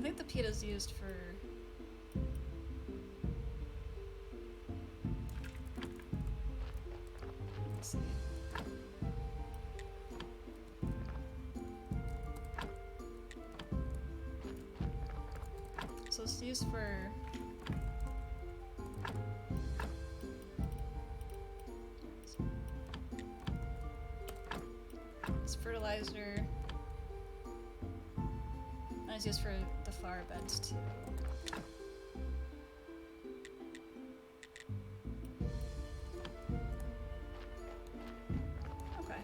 think the pita is used for... Let's see. So it's used for... It's fertilizer. And it's used for the flower beds too. Okay.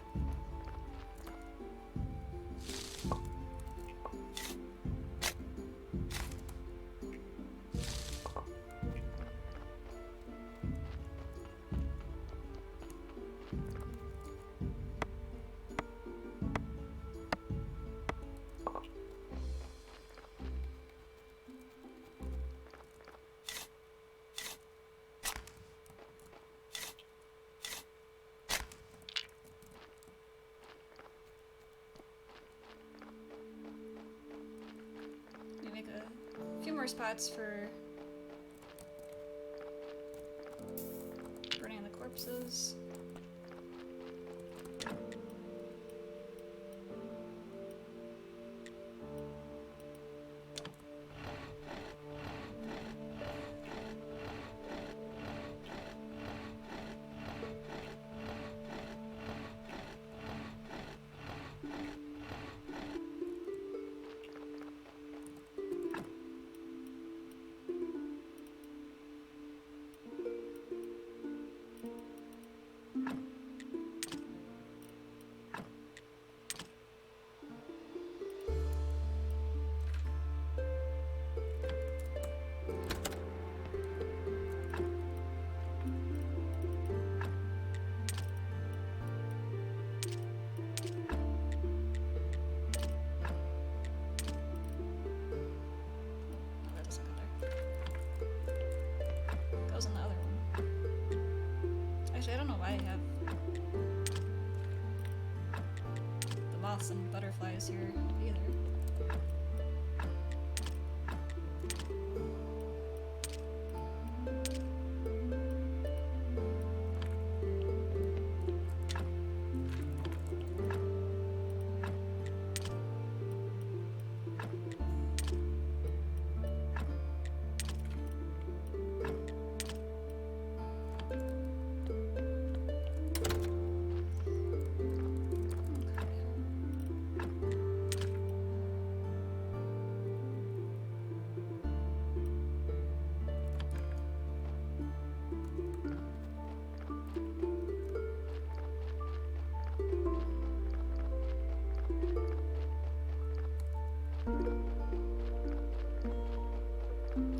We make a few more spots for burning the corpses. That doesn't go there. Goes in the other one. Actually, I don't know why I have the moths and butterflies here either.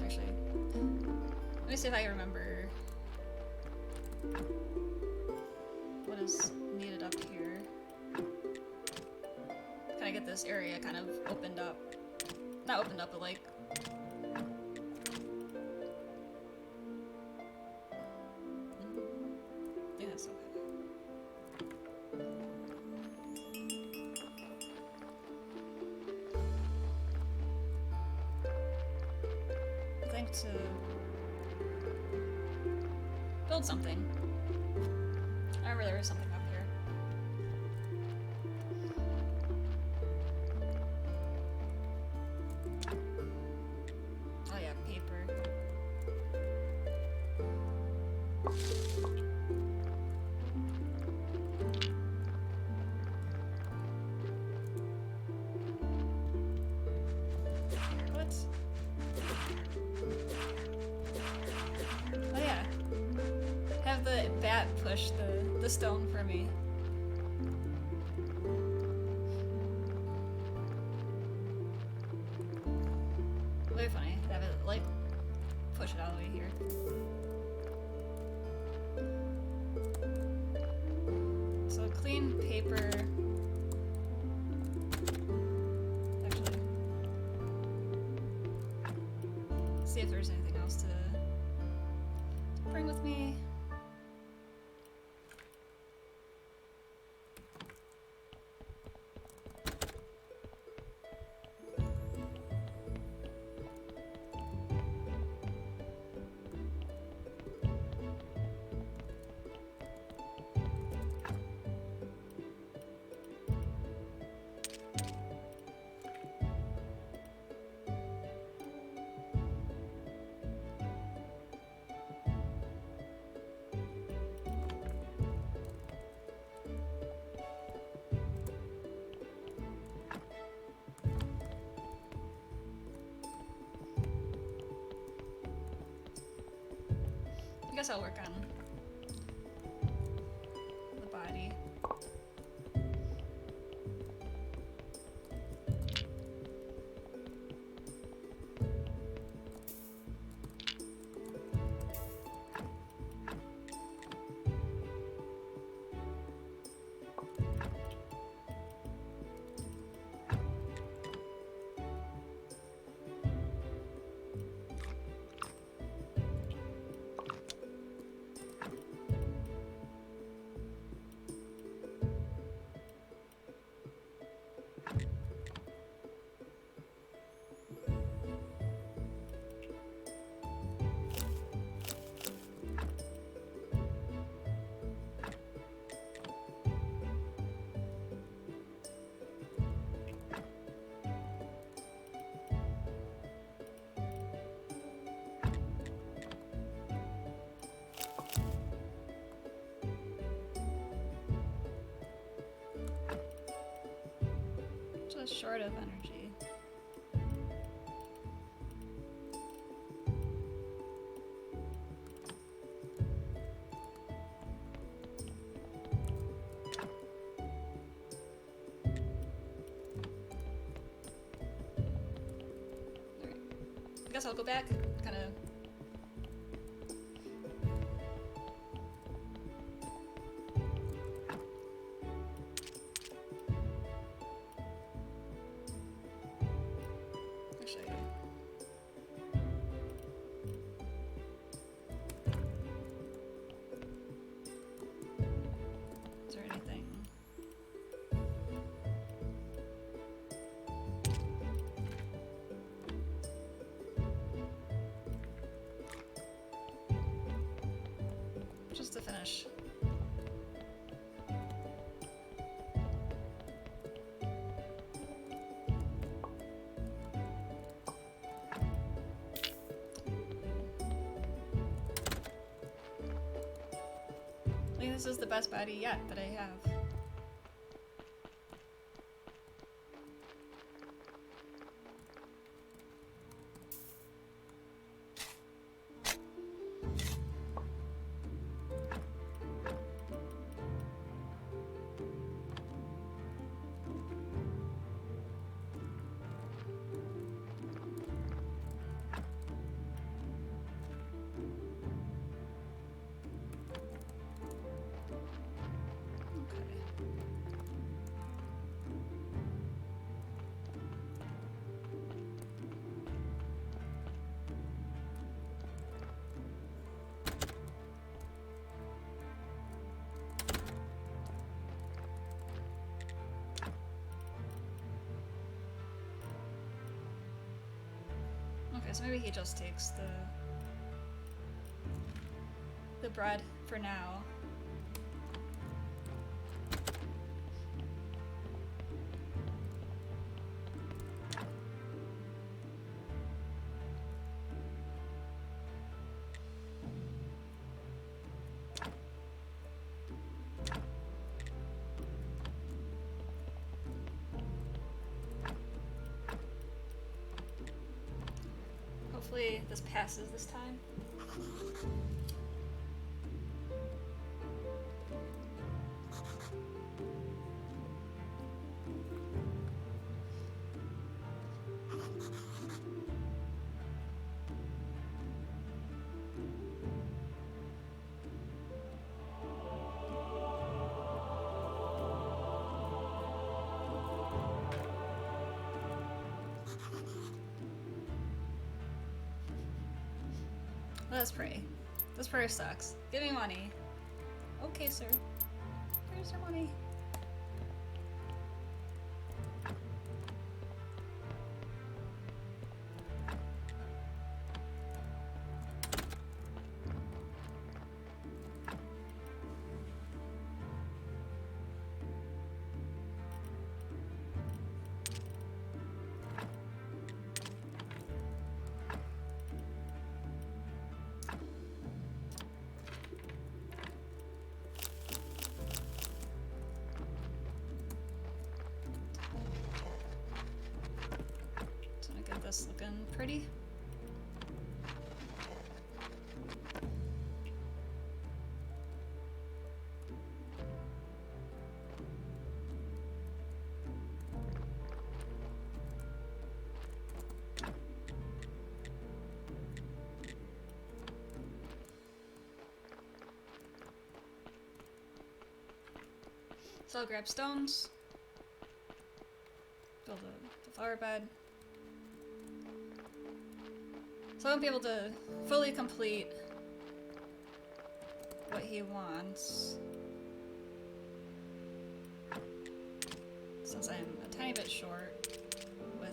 Actually, let me see if I remember what is needed up here. Can I get this area kind of opened up? Not opened up, but like... I think that's okay. I think to build something. I remember there was something up here. Oh yeah, paper. What? Oh yeah. Have the bat push the stone for me. Very funny. Have it like push it all the way here. So clean paper. Actually, see if there's anything else to bring with me. guess I'll work on the body. Just short of energy. Alright. I guess I'll go back, kind of. Is there anything? Just to finish. I think this is the best body yet that I have. Okay, so maybe he just takes the bread for now. Hopefully this passes this time. Let's pray. This prayer sucks. Give me money. Okay, sir. Here's your money. This looking pretty. So I'll grab stones, build the flower bed. So I won't be able to fully complete what he wants, since I'm a tiny bit short with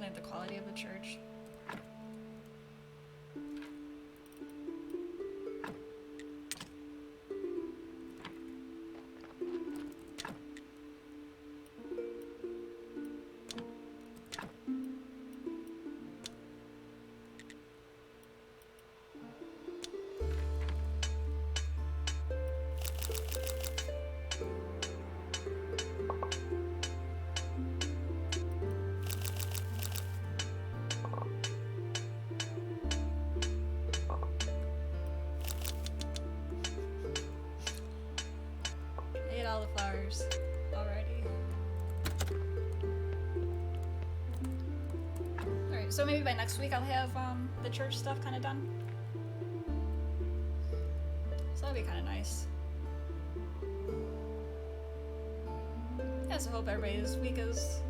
like the quality of the church. I ate all the flowers already. Alright, so maybe by next week I'll have the church stuff kind of done. So that'll be kind of nice. Yeah, so I hope everybody's week is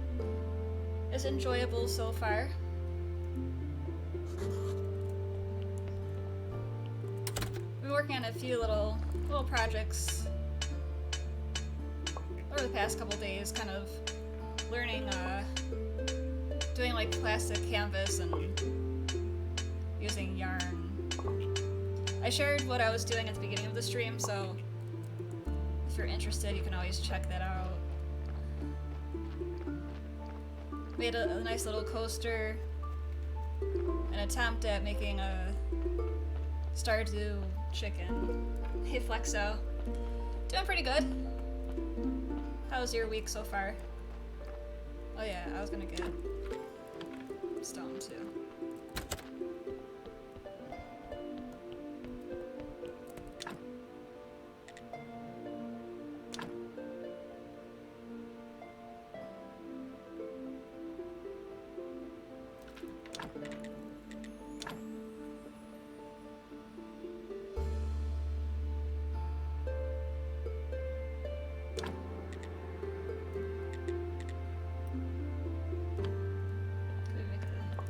enjoyable so far. I've been working on a few little projects over the past couple days, kind of learning, doing like plastic canvas and using yarn. I shared what I was doing at the beginning of the stream, so if you're interested, you can always check that out. Made a nice little coaster, an attempt at making a Stardew chicken. Hey Flexo. Doing pretty good. How's your week so far? Oh yeah, I was gonna get stone too.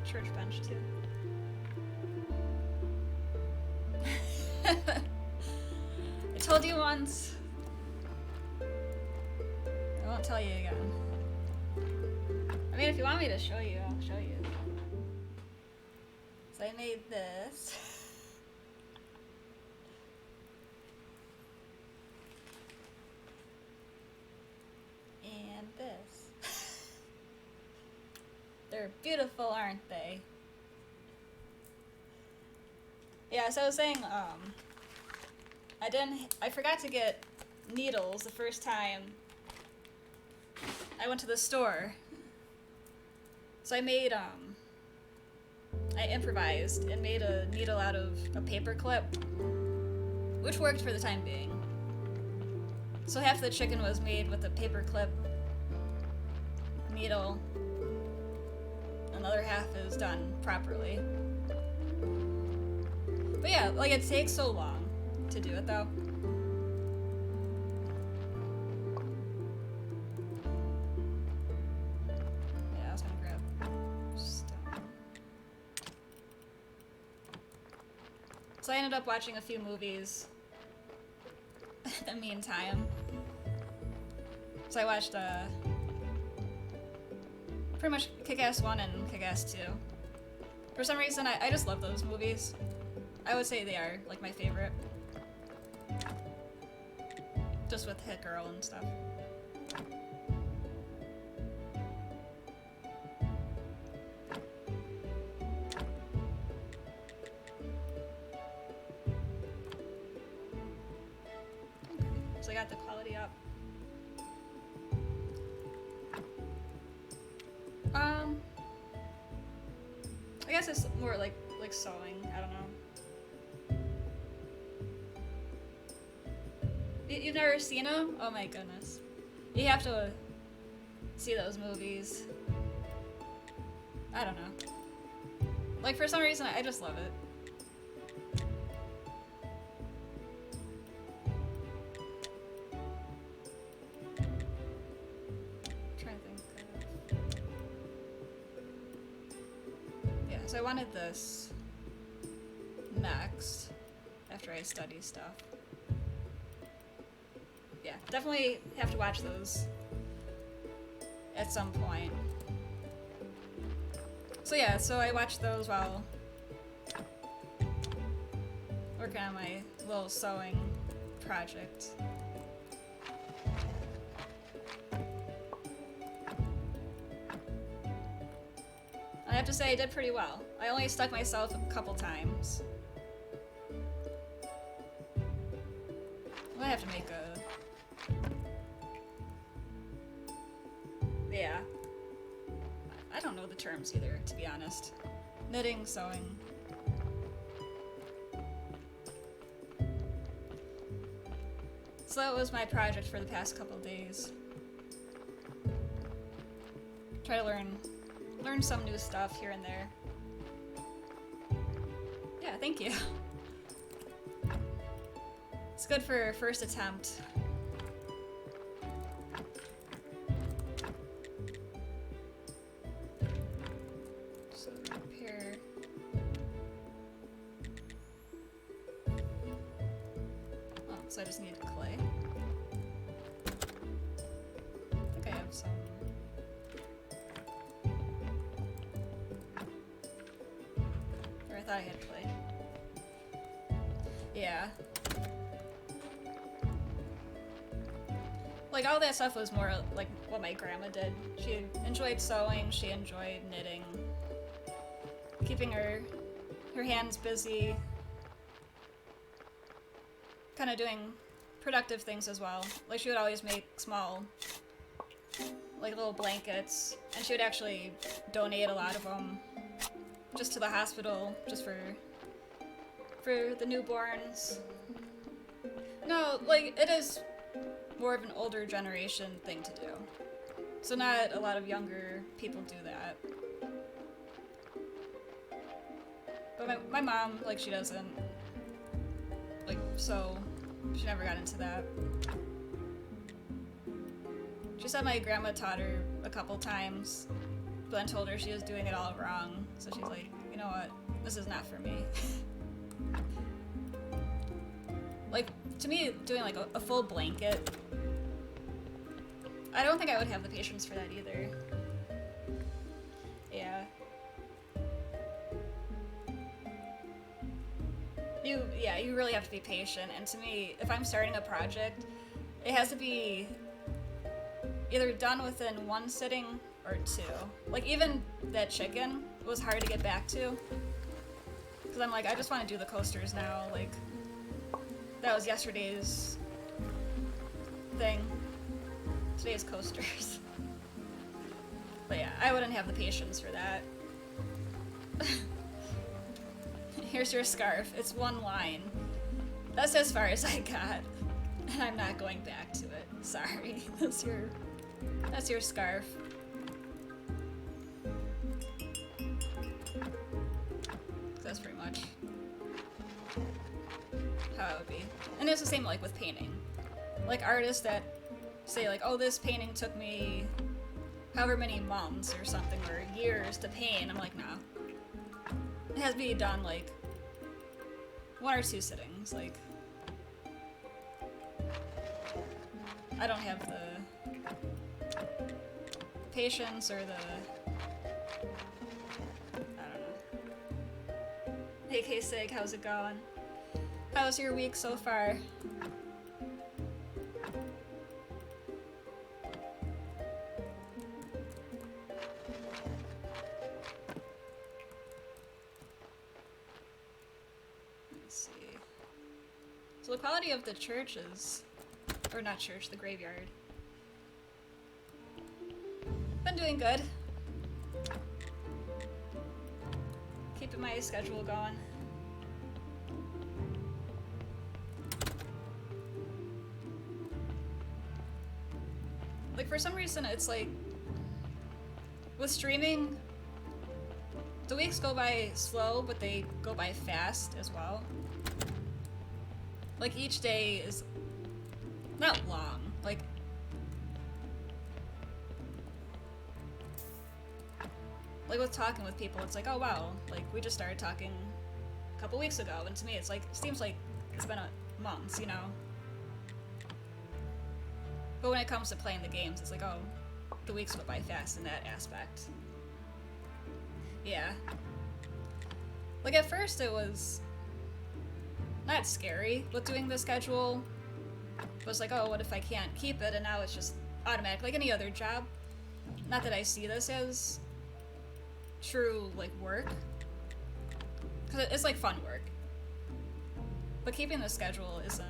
Church bench too. I told you once. I won't tell you again. I mean, if you want me to show you, I'll show you. So I made this. And this. They're beautiful, aren't they? Yeah, so I was saying, I forgot to get needles the first time I went to the store. So I made, I improvised and made a needle out of a paper clip, which worked for the time being. So half the chicken was made with a paper clip needle. Another half is done properly. But yeah, like it takes so long to do it though. Yeah, I was gonna grab stone. So I ended up watching a few movies in the meantime. So I watched pretty much Kick-Ass 1 and Kick-Ass 2. For some reason, I just love those movies. I would say they are, like, my favorite. Just with Hit Girl and stuff. So I got the quality up. I guess it's more like sewing. I don't know. You've never seen them? Oh my goodness. You have to see those movies. I don't know. Like, for some reason, I just love it. Trying to think of... Yeah, so I wanted this next, after I study stuff. Yeah, definitely have to watch those at some point. So yeah, so I watched those while working on my little sewing project. I have to say I did pretty well. I only stuck myself a couple times. I have to make a... Yeah. I don't know the terms either, to be honest. Knitting, sewing. So that was my project for the past couple of days. Try to learn some new stuff here and there. Yeah, thank you. It's good for a first attempt. So repair. Oh, so I just need clay. I think I have some. Or I thought I had clay. Yeah. Like, all that stuff was more like what my grandma did. She enjoyed sewing, she enjoyed knitting, keeping her hands busy, kind of doing productive things as well. Like, she would always make small, like, little blankets, and she would actually donate a lot of them just to the hospital, just for the newborns. No, like, it is more of an older generation thing to do. So not a lot of younger people do that. But my mom, like, she doesn't, like, so she never got into that. She said my grandma taught her a couple times, but then told her she was doing it all wrong. So she's like, you know what, this is not for me. Like, to me, doing like a full blanket, I don't think I would have the patience for that either. Yeah. You really have to be patient, and to me, if I'm starting a project, it has to be either done within one sitting or two. Like, even that chicken was hard to get back to, because I'm like, I just want to do the coasters now. Like, that was yesterday's thing. Today's coasters. But yeah, I wouldn't have the patience for that. Here's your scarf. It's one line. That's as far as I got. And I'm not going back to it. Sorry. That's your scarf. That's pretty much how it would be. And it's the same like with painting. Like artists that say like, oh, this painting took me however many months or something, or years to paint. I'm like, no. It has to be done like 1 or 2 sittings. Like, I don't have the patience or the, I don't know. Hey K-Sig, how's it going? How's your week so far? The quality of the church is, or not church, the graveyard. Been doing good. Keeping my schedule going. Like, for some reason, it's like, with streaming, the weeks go by slow, but they go by fast as well. Like, each day is not long. Like with talking with people, it's like, oh wow, like we just started talking a couple weeks ago, and to me it's like, it seems like it's been months, you know? But when it comes to playing the games, it's like, oh, the weeks go by fast in that aspect. Yeah. Like at first it was not scary with doing the schedule. It was like, oh, what if I can't keep it? And now it's just automatic, like any other job. Not that I see this as true, like, work. Because it's like fun work. But keeping the schedule isn't.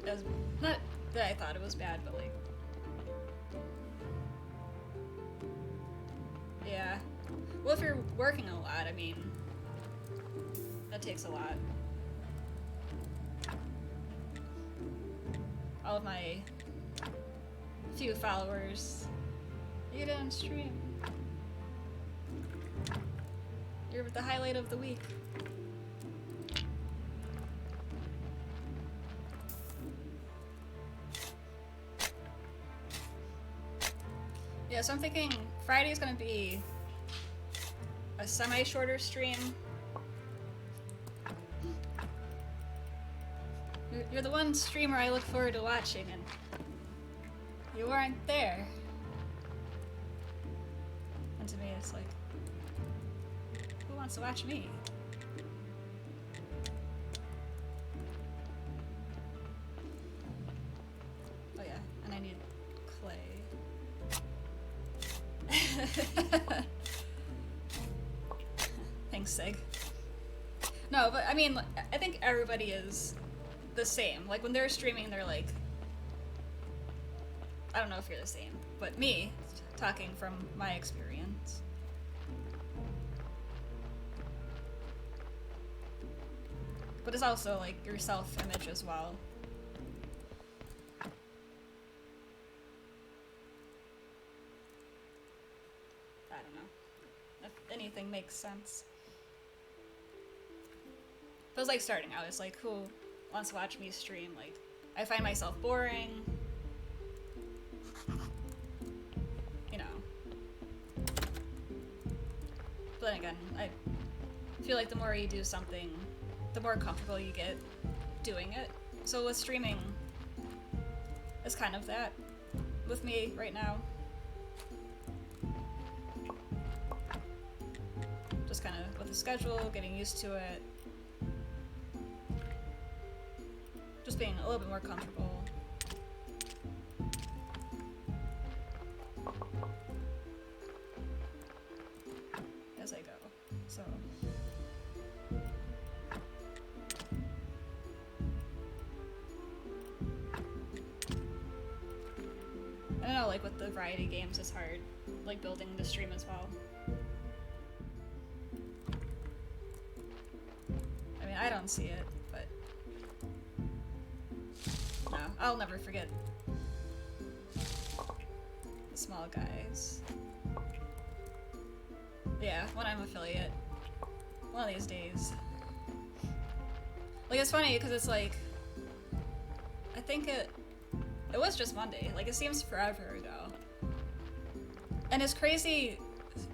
As, not that I thought it was bad, but like. Yeah. Well, if you're working a lot, I mean, that takes a lot. All of my few followers, you didn't stream. You're the highlight of the week. Yeah, so I'm thinking Friday's gonna be a semi-shorter stream. You're the one streamer I look forward to watching, and you weren't there. And to me, it's like, who wants to watch me? Oh yeah, and I need clay. Thanks, Sig. No, but I mean, I think everybody is the same. Like when they're streaming, they're like, I don't know if you're the same, but me, talking from my experience. But it's also like your self-image as well. I don't know if anything makes sense. But it's like starting out, it's like, who wants to watch me stream? Like, I find myself boring. You know. But then again, I feel like the more you do something, the more comfortable you get doing it. So with streaming, it's kind of that with me right now. Just kind of with the schedule, getting used to it. Just being a little bit more comfortable. As I go. So. I don't know, like with the variety games, it's hard, like building the stream as well. I mean, I don't see it, but no, I'll never forget the small guys. Yeah, when I'm affiliate, one of these days. Like, it's funny because it's like, I think it was just Monday. Like, it seems forever ago. And it's crazy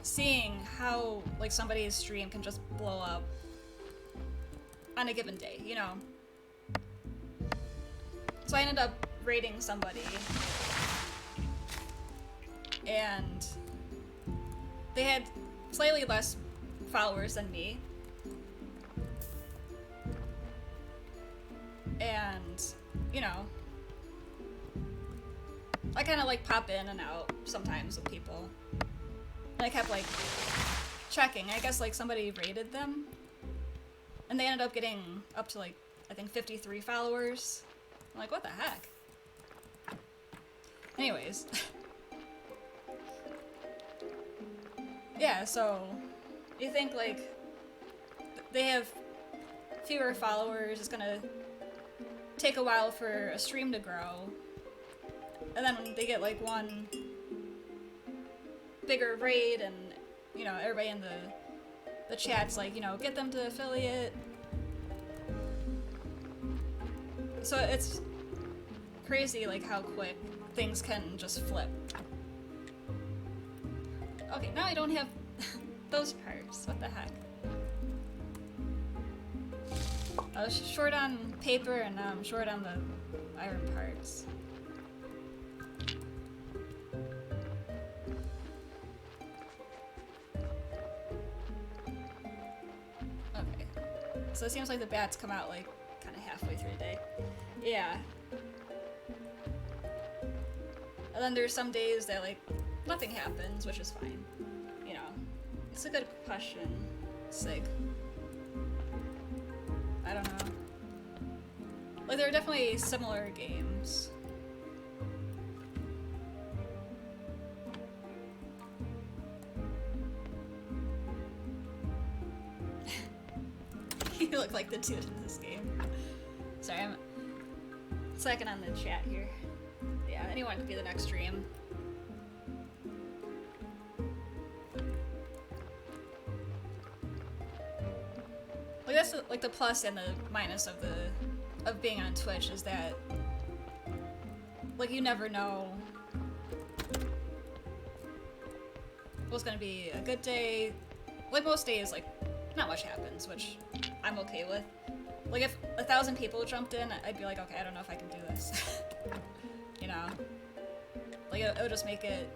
seeing how, like, somebody's stream can just blow up on a given day, you know? So I ended up raiding somebody, and they had slightly less followers than me. And, you know, I kind of like pop in and out sometimes with people. And I kept like checking. I guess like somebody rated them. And they ended up getting up to like, I think 53 followers. I'm like, what the heck? Anyways. Yeah, so you think like they have fewer followers, it's gonna take a while for a stream to grow. And then they get like one bigger raid, and you know, everybody in the chat's like, you know, get them to affiliate. So it's crazy like how quick things can just flip. Okay, now I don't have those parts. What the heck? I was short on paper and now I'm short on the iron parts. Okay. So it seems like the bats come out like kind of halfway through the day. Yeah. And then there's some days that like nothing happens, which is fine. You know, it's a good question. Sig. I don't know. Like, there are definitely similar games. You look like the dude in this game. Sorry, I'm slacking on the chat here. Yeah, anyone could be the next stream. Like, that's like the plus and the minus of being on Twitch is that like you never know what's gonna be a good day. Like most days, like not much happens, which I'm okay with. Like if 1,000 people jumped in, I'd be like, okay, I don't know if I can do this. You know, like it would just make it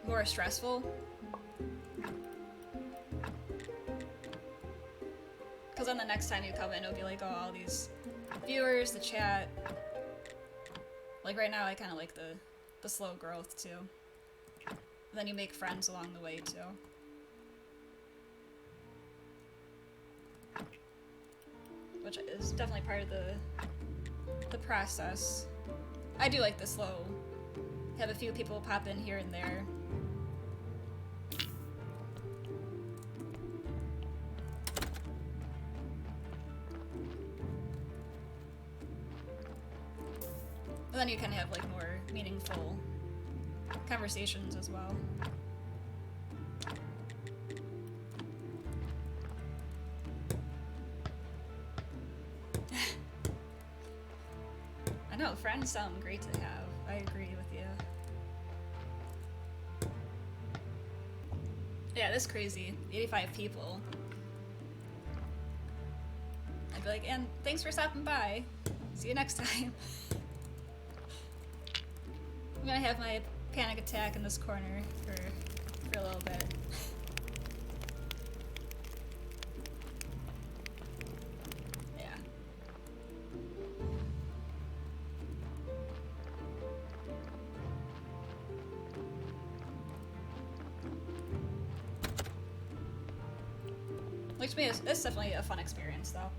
more stressful. Because then the next time you come in, it'll be like, oh, all these viewers, the chat. Like right now, I kind of like the slow growth too. And then you make friends along the way too. Which is definitely part of the process. I do like the slow. Have a few people pop in here and there. And then you kind of have like more meaningful conversations as well. I know, friends sound great to have. I agree with you. Yeah, that's crazy. 85 people. I'd be like, and thanks for stopping by. See you next time. I'm gonna have my panic attack in this corner for a little bit. Yeah. Like to me, it's definitely a fun experience though.